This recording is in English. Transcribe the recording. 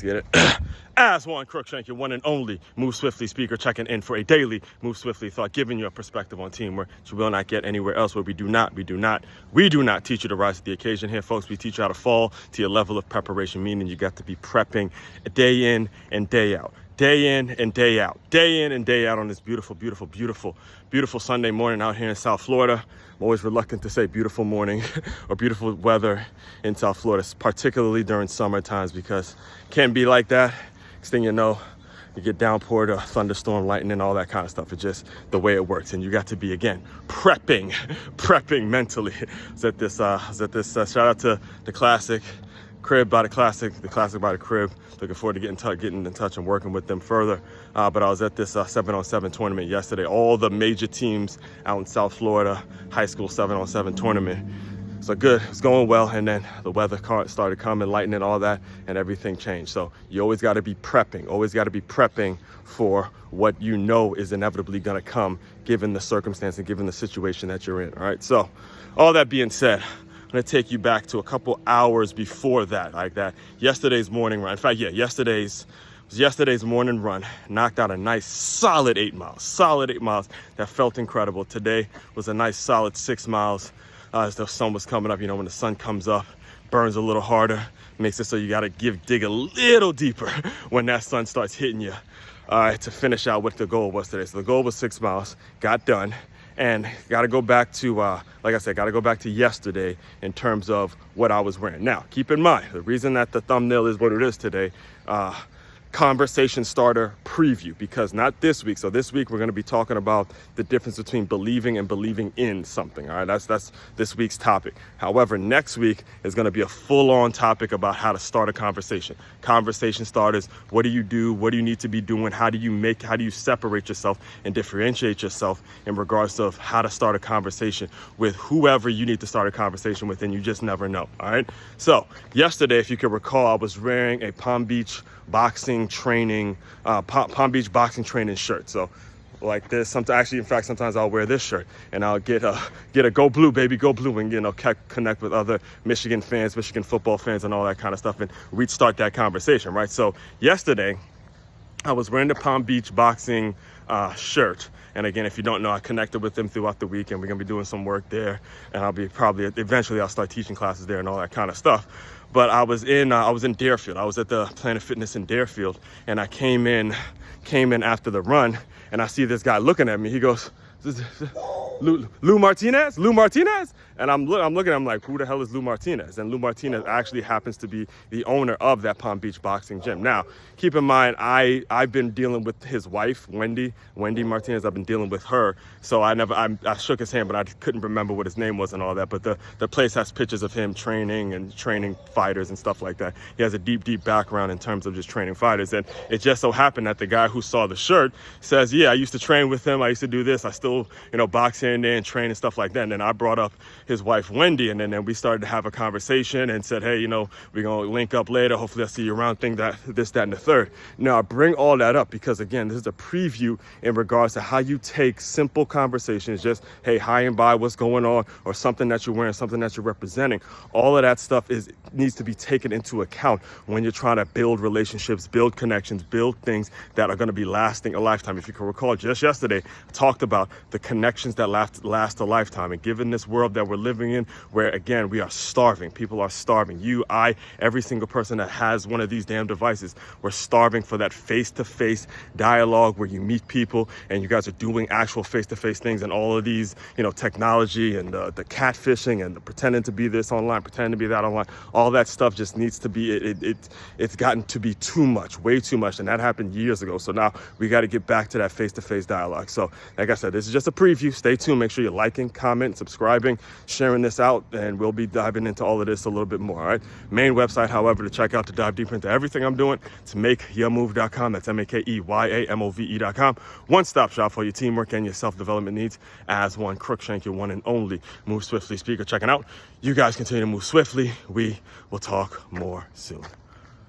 Let's get it. As one Crookshank, your one and only Move Swiftly speaker, checking in for a daily Move Swiftly thought, giving you a perspective on teamwork you will not get anywhere else, where we do not teach you to rise to the occasion here, folks. We teach you how to fall to your level of preparation, meaning you got to be prepping day in and day out. Day in and day out, day in and day out on this beautiful, beautiful, beautiful, beautiful Sunday morning out here in South Florida. I'm always reluctant to say beautiful morning or beautiful weather in South Florida, particularly during summer times, because it can be like that. Next thing you know, you get downpour, thunderstorm, lightning, all that kind of stuff. It's just the way it works. And you got to be, again, prepping mentally. Shout out to the classic. Crib by the classic by the crib. Looking forward to getting in touch and working with them further. But I was at this 7-on-7 tournament yesterday. All the major teams out in South Florida, high school 7-on-7 tournament. So good, it's going well. And then the weather started coming, lightning, all that, and everything changed. So you always got to be prepping for what you know is inevitably going to come, given the circumstance and given the situation that you're in. All right. So all that being said, I'm going to take you back to a couple hours before that, like that. Yesterday's morning run. In fact, yesterday's morning run. Knocked out a nice solid 8 miles. That felt incredible. Today was a nice solid 6 miles. As the sun was coming up, when the sun comes up, burns a little harder, makes it so you got to dig a little deeper when that sun starts hitting you. To finish out what the goal was today. So the goal was 6 miles, got done. And got to go back to, like I said, got to go back to yesterday in terms of what I was wearing. Now, keep in mind, the reason that the thumbnail is what it is today, conversation starter preview, because not this week. So this week we're going to be talking about the difference between believing and believing in something. All right, that's this week's topic. However, next week is going to be a full-on topic about how to start a conversation. Conversation starters. What do you do? What do you need to be doing? How do you separate yourself and differentiate yourself in regards of how to start a conversation with whoever you need to start a conversation with, and you just never know. All right. So yesterday, if you can recall, I was wearing a Palm Beach boxing training shirt. So like this, sometimes I'll wear this shirt and I'll get a go blue, baby, go blue, and connect with other Michigan fans, Michigan football fans, and all that kind of stuff, and we'd start that conversation, right? So yesterday I was wearing the Palm Beach boxing shirt. And again, if you don't know, I connected with them throughout the week, and we're gonna be doing some work there, and eventually I'll start teaching classes there and all that kind of stuff. But I was in Deerfield. I was at the Planet Fitness in Deerfield, and I came in after the run, and I see this guy looking at me. He goes, Lou Martinez? And I'm looking, I'm like, who the hell is Lou Martinez? And Lou Martinez actually happens to be the owner of that Palm Beach boxing gym. Now, keep in mind, I've been dealing with his wife, Wendy Martinez. I've been dealing with her. So I shook his hand, but I couldn't remember what his name was and all that. But the place has pictures of him training fighters and stuff like that. He has a deep background in terms of just training fighters. And it just so happened that the guy who saw the shirt says, yeah, I used to train with him. I used to do this. I still, box here and there and train and stuff like that. And then I brought up his wife, Wendy, and then we started to have a conversation and said, hey, we're going to link up later. Hopefully I'll see you around, this, that, and the third. Now, I bring all that up because, again, this is a preview in regards to how you take simple conversations, just, hey, hi and bye, what's going on, or something that you're wearing, something that you're representing. All of that stuff needs to be taken into account when you're trying to build relationships, build connections, build things that are going to be lasting a lifetime. If you can recall, just yesterday, I talked about the connections that last a lifetime. And given this world that we're living in, where, again, we are starving, people are starving, you, I, every single person that has one of these damn devices, we're starving for that face-to-face dialogue where you meet people and you guys are doing actual face-to-face things, and all of these, technology and the catfishing and the pretending to be this online, pretending to be that online, all that stuff just needs to be, it's gotten to be too much, way too much. And that happened years ago. So now we got to get back to that face-to-face dialogue. So like I said, this is just a preview. Stay tuned. Make sure you're liking, commenting, subscribing, sharing this out, and we'll be diving into all of this a little bit more. All right. Main website, however, to check out, to dive deeper into everything I'm doing, it's makeyourmove.com. That's makeyourmove.com. One-stop shop for your teamwork and your self-development needs. As one Crookshank, your one and only Move Swiftly speaker, checking out. You guys continue to move swiftly. We will talk more soon.